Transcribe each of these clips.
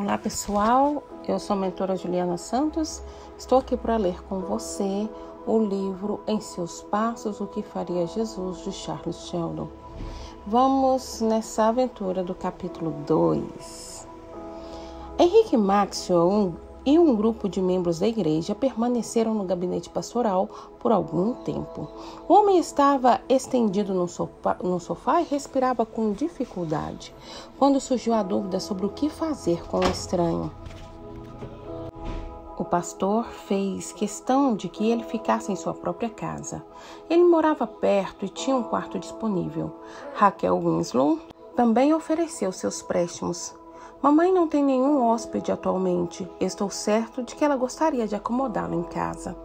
Olá pessoal, eu sou a mentora Juliana Santos, estou aqui para ler com você o livro Em Seus Passos, O que Faria Jesus, de Charles Sheldon. Vamos nessa aventura do capítulo 2. Henrique Maxwell e um grupo de membros da igreja permaneceram no gabinete pastoral por algum tempo. O homem estava estendido no sofá e respirava com dificuldade, quando surgiu a dúvida sobre o que fazer com o estranho. O pastor fez questão de que ele ficasse em sua própria casa. Ele morava perto e tinha um quarto disponível. Raquel Winslow também ofereceu seus préstimos. Mamãe não tem nenhum hóspede atualmente. Estou certo de que ela gostaria de acomodá-lo em casa.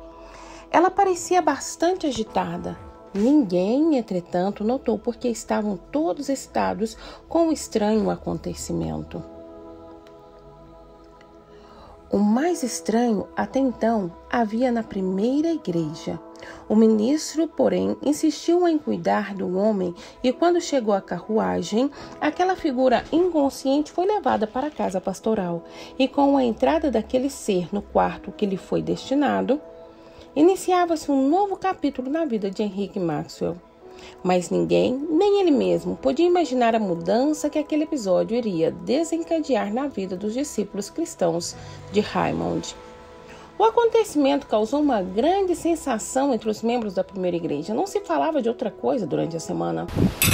Ela parecia bastante agitada. Ninguém, entretanto, notou porque estavam todos excitados com o estranho acontecimento. O mais estranho, até então, havia na primeira igreja. O ministro, porém, insistiu em cuidar do homem e quando chegou a carruagem, aquela figura inconsciente foi levada para a casa pastoral e com a entrada daquele ser no quarto que lhe foi destinado, iniciava-se um novo capítulo na vida de Henrique Maxwell. Mas ninguém, nem ele mesmo, podia imaginar a mudança que aquele episódio iria desencadear na vida dos discípulos cristãos de Raymond. O acontecimento causou uma grande sensação entre os membros da primeira igreja. Não se falava de outra coisa durante a semana.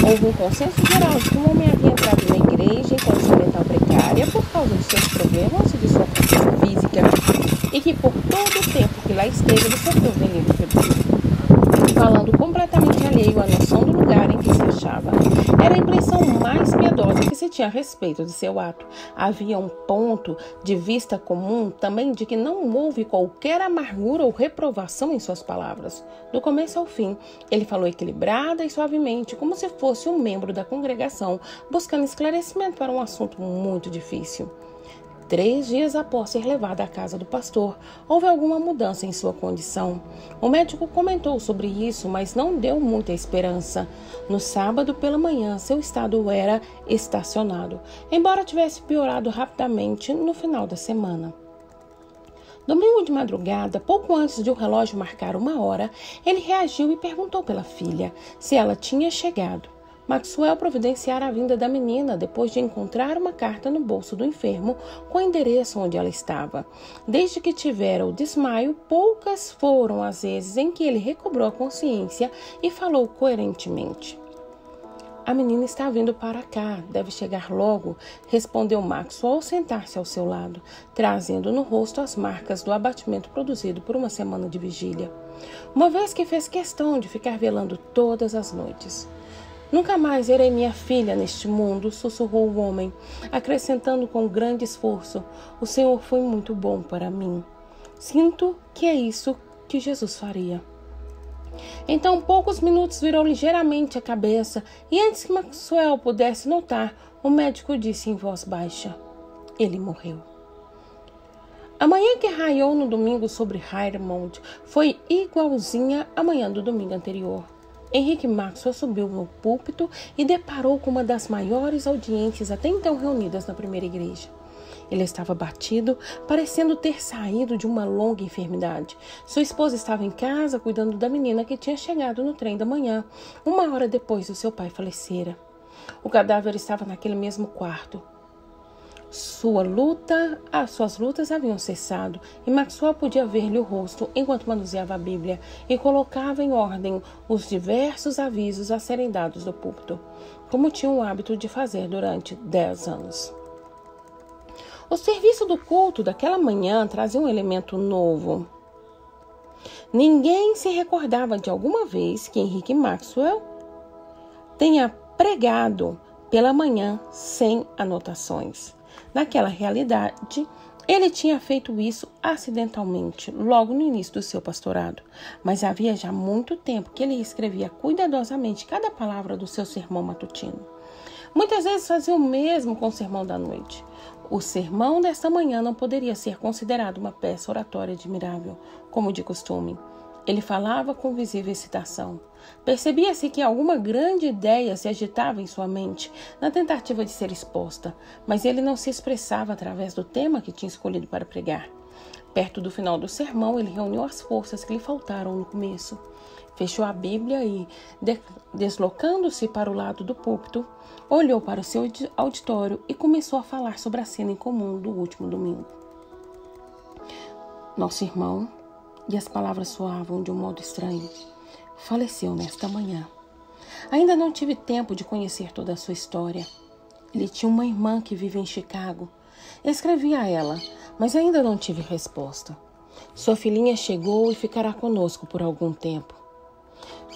Houve um consenso geral de que o homem havia entrado na igreja em condição mental precária por causa de seus problemas e de sua condição física, e que por todo o tempo que lá esteve ele sofreu delírio febril, falando completamente alheio à noção do lugar em que se achava. Era a impressão mais piedosa que se tinha a respeito de seu ato. Havia um ponto de vista comum também de que não houve qualquer amargura ou reprovação em suas palavras. Do começo ao fim, ele falou equilibrada e suavemente, como se fosse um membro da congregação, buscando esclarecimento para um assunto muito difícil. 3 dias após ser levado à casa do pastor, houve alguma mudança em sua condição. O médico comentou sobre isso, mas não deu muita esperança. No sábado pela manhã, seu estado era estacionado, embora tivesse piorado rapidamente no final da semana. Domingo de madrugada, pouco antes de o relógio marcar 1h, ele reagiu e perguntou pela filha se ela tinha chegado. Maxwell providenciara a vinda da menina depois de encontrar uma carta no bolso do enfermo com o endereço onde ela estava. Desde que tivera o desmaio, poucas foram as vezes em que ele recobrou a consciência e falou coerentemente. A menina está vindo para cá, deve chegar logo, respondeu Maxwell ao sentar-se ao seu lado, trazendo no rosto as marcas do abatimento produzido por uma semana de vigília, uma vez que fez questão de ficar velando todas as noites. Nunca mais verei minha filha neste mundo, sussurrou o homem, acrescentando com grande esforço, o Senhor foi muito bom para mim. Sinto que é isso que Jesus faria. Então, poucos minutos virou ligeiramente a cabeça e antes que Maxwell pudesse notar, o médico disse em voz baixa, ele morreu. A manhã que raiou no domingo sobre Raymond foi igualzinha à manhã do domingo anterior. Henrique Maxwell subiu no púlpito e deparou com uma das maiores audiências até então reunidas na primeira igreja. Ele estava abatido, parecendo ter saído de uma longa enfermidade. Sua esposa estava em casa cuidando da menina que tinha chegado no trem da manhã, 1h depois do seu pai falecera. O cadáver estava naquele mesmo quarto. Suas lutas haviam cessado e Maxwell podia ver-lhe o rosto enquanto manuseava a Bíblia e colocava em ordem os diversos avisos a serem dados do púlpito, como tinha o hábito de fazer durante 10 anos. O serviço do culto daquela manhã trazia um elemento novo. Ninguém se recordava de alguma vez que Henrique Maxwell tenha pregado pela manhã sem anotações. Naquela realidade, ele tinha feito isso acidentalmente, logo no início do seu pastorado, mas havia já muito tempo que ele escrevia cuidadosamente cada palavra do seu sermão matutino. Muitas vezes fazia o mesmo com o sermão da noite. O sermão desta manhã não poderia ser considerado uma peça oratória admirável, como de costume. Ele falava com visível excitação. Percebia-se que alguma grande ideia se agitava em sua mente na tentativa de ser exposta, mas ele não se expressava através do tema que tinha escolhido para pregar. Perto do final do sermão, ele reuniu as forças que lhe faltaram no começo. Fechou a Bíblia e, deslocando-se para o lado do púlpito, olhou para o seu auditório e começou a falar sobre a cena em comum do último domingo. Nosso irmão, e as palavras soavam de um modo estranho, faleceu nesta manhã. Ainda não tive tempo de conhecer toda a sua história. Ele tinha uma irmã que vive em Chicago. Escrevi a ela, mas ainda não tive resposta. Sua filhinha chegou e ficará conosco por algum tempo.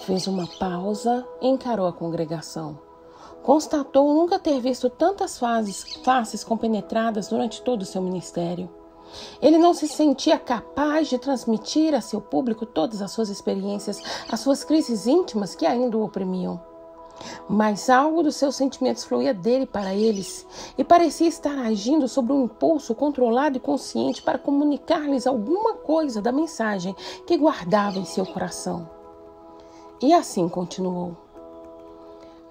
Fez uma pausa e encarou a congregação. Constatou nunca ter visto tantas faces compenetradas durante todo o seu ministério. Ele não se sentia capaz de transmitir a seu público todas as suas experiências, as suas crises íntimas que ainda o oprimiam. Mas algo dos seus sentimentos fluía dele para eles e parecia estar agindo sobre um impulso controlado e consciente para comunicar-lhes alguma coisa da mensagem que guardava em seu coração. E assim continuou.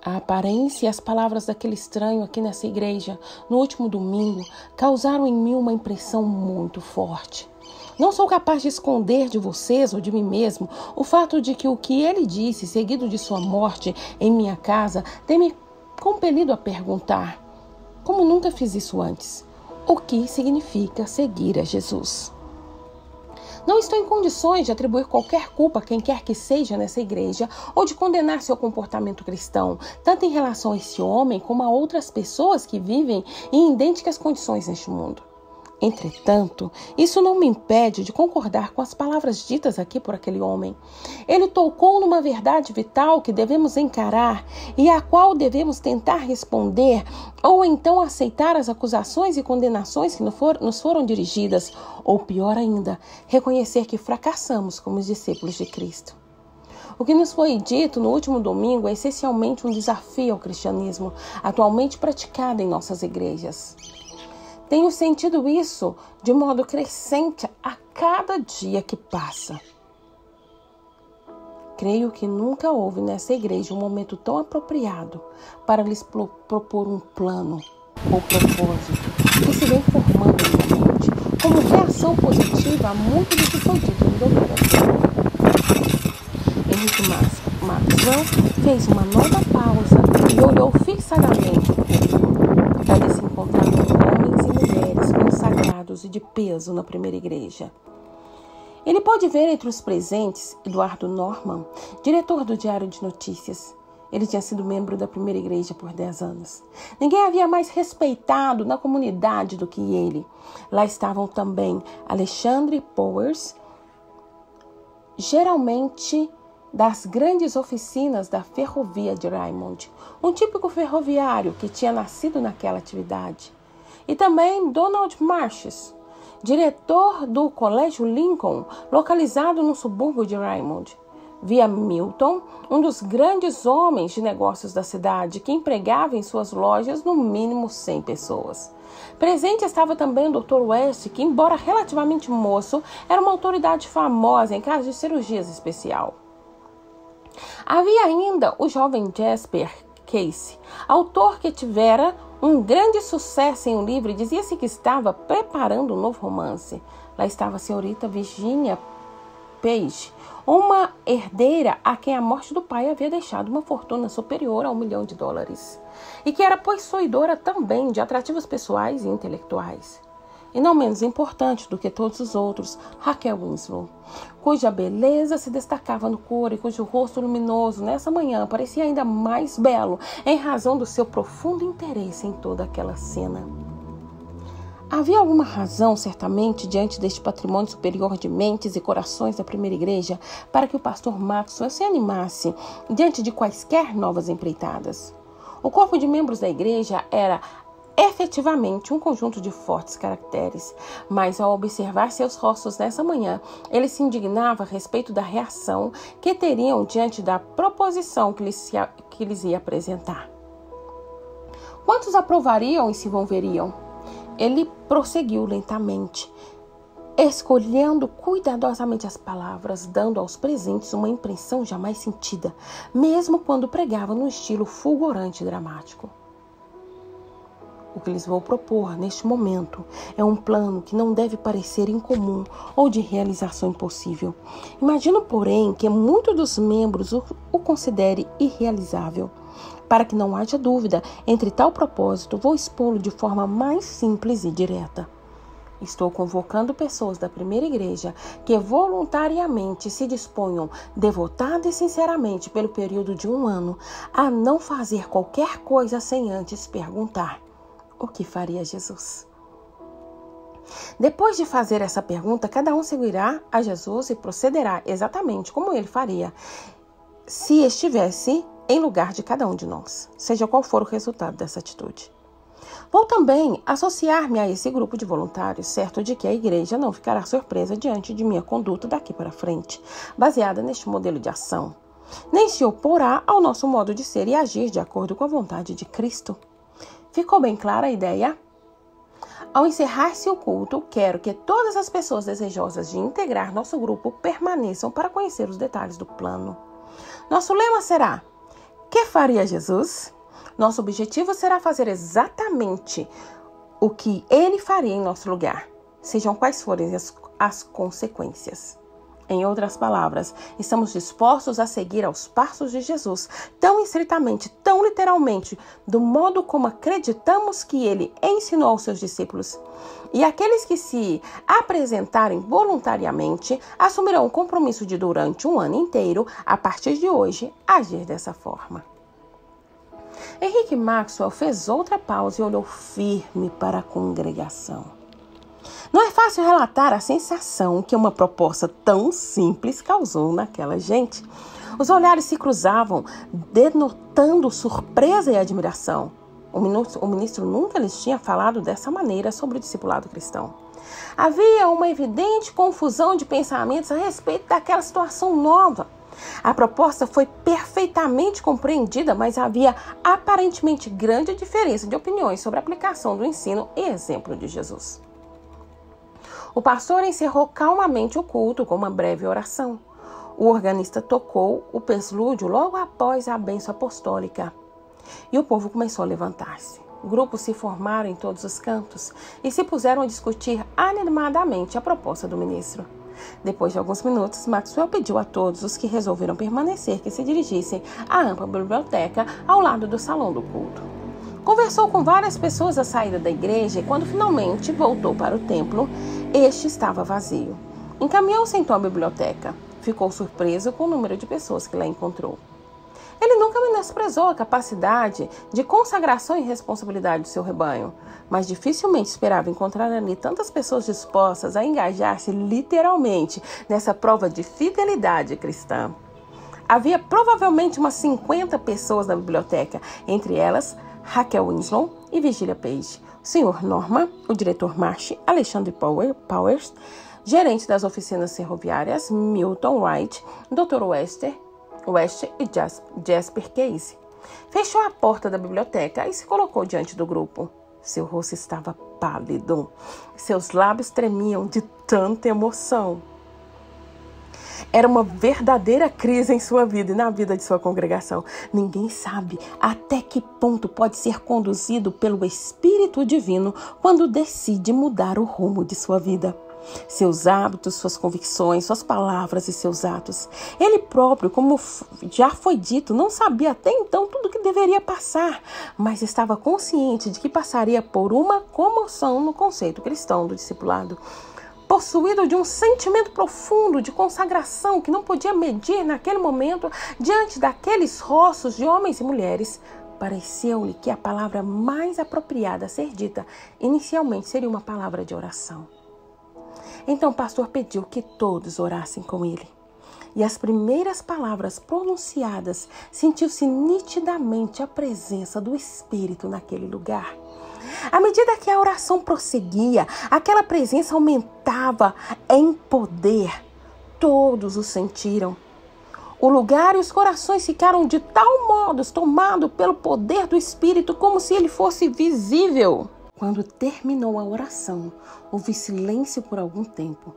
A aparência e as palavras daquele estranho aqui nessa igreja, no último domingo, causaram em mim uma impressão muito forte. Não sou capaz de esconder de vocês ou de mim mesmo o fato de que o que ele disse, seguido de sua morte em minha casa, tem me compelido a perguntar, como nunca fiz isso antes, o que significa seguir a Jesus? Não estou em condições de atribuir qualquer culpa a quem quer que seja nessa igreja ou de condenar seu comportamento cristão, tanto em relação a esse homem como a outras pessoas que vivem em idênticas condições neste mundo. Entretanto, isso não me impede de concordar com as palavras ditas aqui por aquele homem. Ele tocou numa verdade vital que devemos encarar e à qual devemos tentar responder, ou então aceitar as acusações e condenações que nos foram dirigidas, ou pior ainda, reconhecer que fracassamos como discípulos de Cristo. O que nos foi dito no último domingo é essencialmente um desafio ao cristianismo, atualmente praticado em nossas igrejas. Tenho sentido isso de modo crescente a cada dia que passa. Creio que nunca houve nessa igreja um momento tão apropriado para lhes propor um plano ou propósito que se vem formando na minha mente como reação positiva a muito do que foi dito no domingo. Henrique Maxwell fez uma nova pausa e olhou fixadamente para se encontrar com homens e mulheres consagrados e de peso na primeira igreja. Ele pode ver entre os presentes Eduardo Norman, diretor do Diário de Notícias. Ele tinha sido membro da primeira igreja por 10 anos. Ninguém havia mais respeitado na comunidade do que ele. Lá estavam também Alexandre Powers, geralmente das grandes oficinas da ferrovia de Raymond, um típico ferroviário que tinha nascido naquela atividade. E também Donald Marches, diretor do Colégio Lincoln, localizado no subúrbio de Raymond. Via Milton, um dos grandes homens de negócios da cidade, que empregava em suas lojas no mínimo 100 pessoas. Presente estava também o Dr. West, que, embora relativamente moço, era uma autoridade famosa em casos de cirurgias especial. Havia ainda o jovem Jasper Casey, autor que tivera um grande sucesso em um livro e dizia-se que estava preparando um novo romance. Lá estava a senhorita Virginia Page, uma herdeira a quem a morte do pai havia deixado uma fortuna superior a $1 milhão e que era possuidora também de atrativos pessoais e intelectuais. E não menos importante do que todos os outros, Raquel Winslow, cuja beleza se destacava no coro e cujo rosto luminoso nessa manhã parecia ainda mais belo em razão do seu profundo interesse em toda aquela cena. Havia alguma razão, certamente, diante deste patrimônio superior de mentes e corações da primeira igreja para que o pastor Maxwell se animasse diante de quaisquer novas empreitadas. O corpo de membros da igreja era efetivamente um conjunto de fortes caracteres, mas ao observar seus rostos nessa manhã, ele se indignava a respeito da reação que teriam diante da proposição que lhes ia apresentar. Quantos aprovariam e se envolveriam? Ele prosseguiu lentamente. escolhendo cuidadosamente as palavras, dando aos presentes uma impressão jamais sentida, mesmo quando pregava num estilo fulgurante e dramático. O que lhes vou propor neste momento é um plano que não deve parecer incomum ou de realização impossível. Imagino, porém, que muitos dos membros o considere irrealizável. Para que não haja dúvida entre tal propósito, vou expô-lo de forma mais simples e direta. Estou convocando pessoas da primeira igreja que voluntariamente se disponham, devotada e sinceramente pelo período de 1 ano, a não fazer qualquer coisa sem antes perguntar: o que faria Jesus? Depois de fazer essa pergunta, cada um seguirá a Jesus e procederá exatamente como ele faria se estivesse em lugar de cada um de nós, seja qual for o resultado dessa atitude. Vou também associar-me a esse grupo de voluntários, certo de que a igreja não ficará surpresa diante de minha conduta daqui para frente, baseada neste modelo de ação, nem se oporá ao nosso modo de ser e agir de acordo com a vontade de Cristo. Ficou bem clara a ideia? Ao encerrar-se o culto, quero que todas as pessoas desejosas de integrar nosso grupo permaneçam para conhecer os detalhes do plano. Nosso lema será: que faria Jesus? Nosso objetivo será fazer exatamente o que ele faria em nosso lugar, sejam quais forem as consequências. Em outras palavras, estamos dispostos a seguir aos passos de Jesus, tão estritamente, tão literalmente, do modo como acreditamos que ele ensinou aos seus discípulos. E aqueles que se apresentarem voluntariamente assumirão o compromisso de, durante 1 ano inteiro, a partir de hoje, agir dessa forma. Henrique Maxwell fez outra pausa e olhou firme para a congregação. Não é fácil relatar a sensação que uma proposta tão simples causou naquela gente. Os olhares se cruzavam, denotando surpresa e admiração. O ministro nunca lhes tinha falado dessa maneira sobre o discipulado cristão. Havia uma evidente confusão de pensamentos a respeito daquela situação nova. A proposta foi perfeitamente compreendida, mas havia aparentemente grande diferença de opiniões sobre a aplicação do ensino e exemplo de Jesus. O pastor encerrou calmamente o culto com uma breve oração. O organista tocou o preslúdio logo após a bênção apostólica. E o povo começou a levantar-se. Grupos se formaram em todos os cantos e se puseram a discutir animadamente a proposta do ministro. Depois de alguns minutos, Maxwell pediu a todos os que resolveram permanecer que se dirigissem à ampla biblioteca ao lado do salão do culto. Conversou com várias pessoas à saída da igreja e, quando finalmente voltou para o templo, este estava vazio. Encaminhou-se então à biblioteca. Ficou surpreso com o número de pessoas que lá encontrou. Ele nunca menosprezou a capacidade de consagração e responsabilidade do seu rebanho, mas dificilmente esperava encontrar ali tantas pessoas dispostas a engajar-se literalmente nessa prova de fidelidade cristã. Havia provavelmente umas 50 pessoas na biblioteca, entre elas Raquel Winslow e Virginia Page, o Sr. Norman, o diretor Marsh, Alexandre Powers, gerente das oficinas ferroviárias Milton Wright, Dr. West e Jasper Case. Fechou a porta da biblioteca e se colocou diante do grupo. Seu rosto estava pálido. Seus lábios tremiam de tanta emoção. Era uma verdadeira crise em sua vida e na vida de sua congregação. Ninguém sabe até que ponto pode ser conduzido pelo Espírito Divino quando decide mudar o rumo de sua vida. Seus hábitos, suas convicções, suas palavras e seus atos. Ele próprio, como já foi dito, não sabia até então tudo o que deveria passar, mas estava consciente de que passaria por uma comoção no conceito cristão do discipulado. Possuído de um sentimento profundo de consagração que não podia medir naquele momento diante daqueles rostos de homens e mulheres, pareceu-lhe que a palavra mais apropriada a ser dita inicialmente seria uma palavra de oração. Então o pastor pediu que todos orassem com ele. E as primeiras palavras pronunciadas, sentiu-se nitidamente a presença do Espírito naquele lugar. À medida que a oração prosseguia, aquela presença aumentava em poder. Todos o sentiram. O lugar e os corações ficaram de tal modo tomados pelo poder do Espírito como se ele fosse visível. Quando terminou a oração, houve silêncio por algum tempo.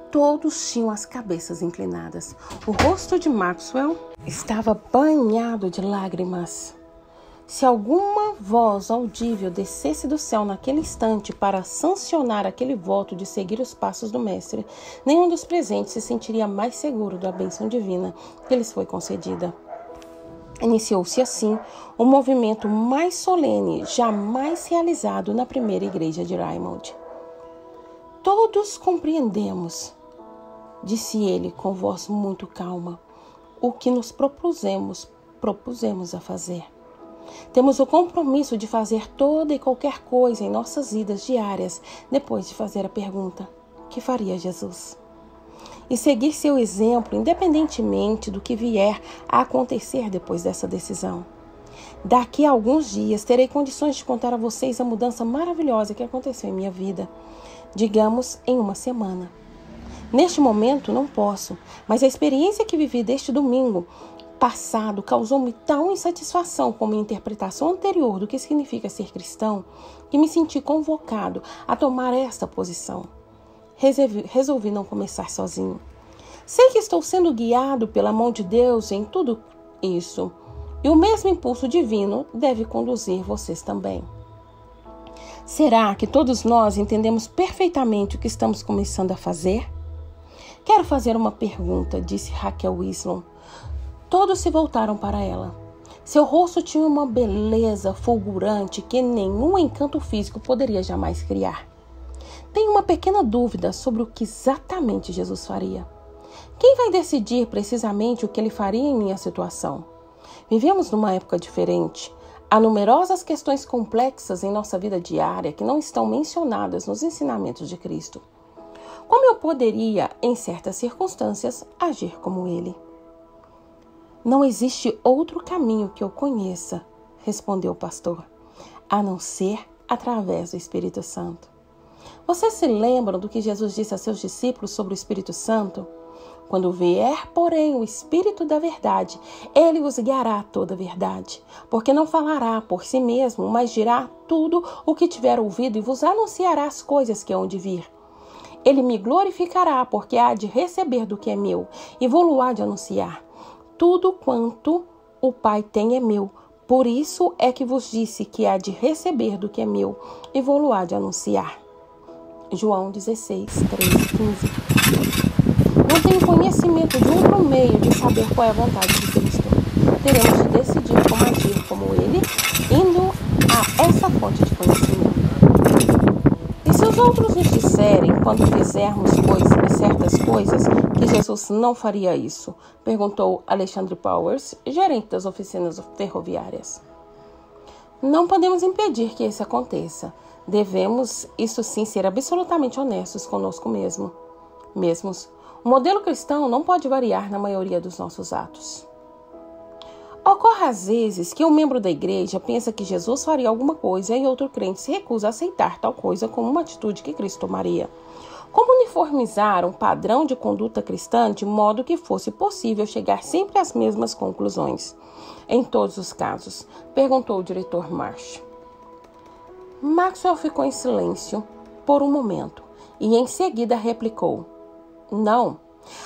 Todos tinham as cabeças inclinadas. O rosto de Maxwell estava banhado de lágrimas. Se alguma voz audível descesse do céu naquele instante para sancionar aquele voto de seguir os passos do Mestre, nenhum dos presentes se sentiria mais seguro da bênção divina que lhes foi concedida. Iniciou-se assim o movimento mais solene jamais realizado na primeira igreja de Raymond. Todos compreendemos, disse ele com voz muito calma, o que nos propusemos a fazer. Temos o compromisso de fazer toda e qualquer coisa em nossas vidas diárias depois de fazer a pergunta: que faria Jesus? E seguir seu exemplo independentemente do que vier a acontecer depois dessa decisão. Daqui a alguns dias terei condições de contar a vocês a mudança maravilhosa que aconteceu em minha vida, digamos em uma semana. Neste momento não posso, mas a experiência que vivi deste domingo passado causou-me tal insatisfação com minha interpretação anterior do que significa ser cristão, que me senti convocado a tomar esta posição. Resolvi não começar sozinho. Sei que estou sendo guiado pela mão de Deus em tudo isso, e o mesmo impulso divino deve conduzir vocês também. Será que todos nós entendemos perfeitamente o que estamos começando a fazer? Quero fazer uma pergunta, disse Raquel Wislon. Todos se voltaram para ela. Seu rosto tinha uma beleza fulgurante que nenhum encanto físico poderia jamais criar. Tenho uma pequena dúvida sobre o que exatamente Jesus faria. Quem vai decidir precisamente o que ele faria em minha situação? Vivemos numa época diferente. Há numerosas questões complexas em nossa vida diária que não estão mencionadas nos ensinamentos de Cristo. Como eu poderia, em certas circunstâncias, agir como ele? Não existe outro caminho que eu conheça, respondeu o pastor, a não ser através do Espírito Santo. Vocês se lembram do que Jesus disse a seus discípulos sobre o Espírito Santo? Quando vier, porém, o Espírito da verdade, ele vos guiará a toda a verdade, porque não falará por si mesmo, mas dirá tudo o que tiver ouvido e vos anunciará as coisas que hão de vir. Ele me glorificará, porque há de receber do que é meu, e vou-lo há de anunciar. Tudo quanto o Pai tem é meu, por isso é que vos disse que há de receber do que é meu, e vou-lo há de anunciar. João 16, 13, 15. Não tenho conhecimento de outro meio de saber qual é a vontade de Cristo. Teremos de decidir como agir como ele, indo a essa fonte de conhecimento. E se os outros nos disserem, quando fizermos certas coisas, que Jesus não faria isso? Perguntou Alexandre Powers, gerente das oficinas ferroviárias. Não podemos impedir que isso aconteça. Devemos, isso sim, ser absolutamente honestos conosco mesmos. O modelo cristão não pode variar na maioria dos nossos atos. Ocorre às vezes que um membro da igreja pensa que Jesus faria alguma coisa e outro crente se recusa a aceitar tal coisa como uma atitude que Cristo tomaria. Como uniformizar um padrão de conduta cristã de modo que fosse possível chegar sempre às mesmas conclusões? Em todos os casos, perguntou o diretor Marsh. Maxwell ficou em silêncio por um momento e em seguida replicou. Não,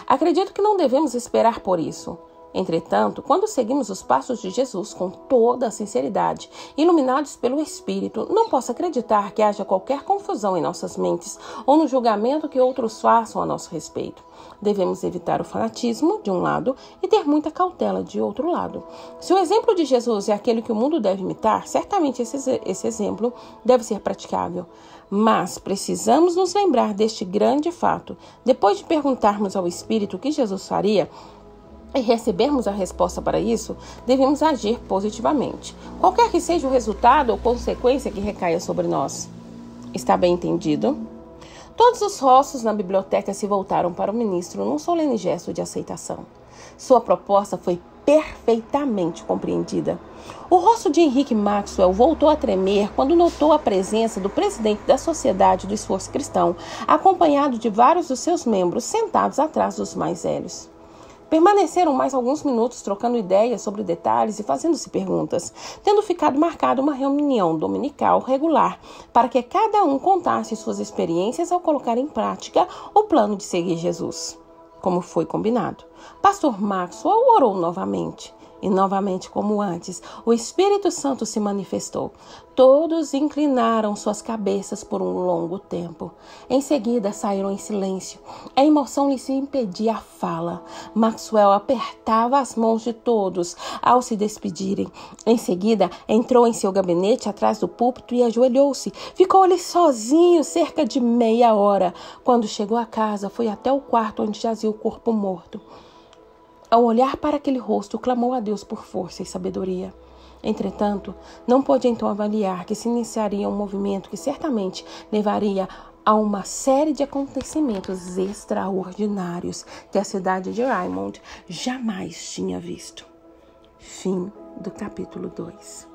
acredito que não devemos esperar por isso. Entretanto, quando seguimos os passos de Jesus com toda a sinceridade, iluminados pelo Espírito, não posso acreditar que haja qualquer confusão em nossas mentes ou no julgamento que outros façam a nosso respeito. Devemos evitar o fanatismo, de um lado, e ter muita cautela, de outro lado. Se o exemplo de Jesus é aquele que o mundo deve imitar, certamente esse exemplo deve ser praticável. Mas precisamos nos lembrar deste grande fato. Depois de perguntarmos ao Espírito o que Jesus faria, e recebermos a resposta para isso, devemos agir positivamente, qualquer que seja o resultado ou consequência que recaia sobre nós. Está bem entendido? Todos os rostos na biblioteca se voltaram para o ministro num solene gesto de aceitação. Sua proposta foi perfeitamente compreendida. O rosto de Henrique Maxwell voltou a tremer quando notou a presença do presidente da Sociedade do Esforço Cristão, acompanhado de vários dos seus membros sentados atrás dos mais velhos. Permaneceram mais alguns minutos trocando ideias sobre detalhes e fazendo-se perguntas, tendo ficado marcada uma reunião dominical regular para que cada um contasse suas experiências ao colocar em prática o plano de seguir Jesus. Como foi combinado, Pastor Maxwell orou novamente. E novamente, como antes, o Espírito Santo se manifestou. Todos inclinaram suas cabeças por um longo tempo. Em seguida, saíram em silêncio. A emoção lhes impedia a fala. Maxwell apertava as mãos de todos ao se despedirem. Em seguida, entrou em seu gabinete atrás do púlpito e ajoelhou-se. Ficou ali sozinho cerca de meia hora. Quando chegou a casa, foi até o quarto onde jazia o corpo morto. Ao olhar para aquele rosto, clamou a Deus por força e sabedoria. Entretanto, não pôde então avaliar que se iniciaria um movimento que certamente levaria a uma série de acontecimentos extraordinários que a cidade de Raymond jamais tinha visto. Fim do capítulo 2.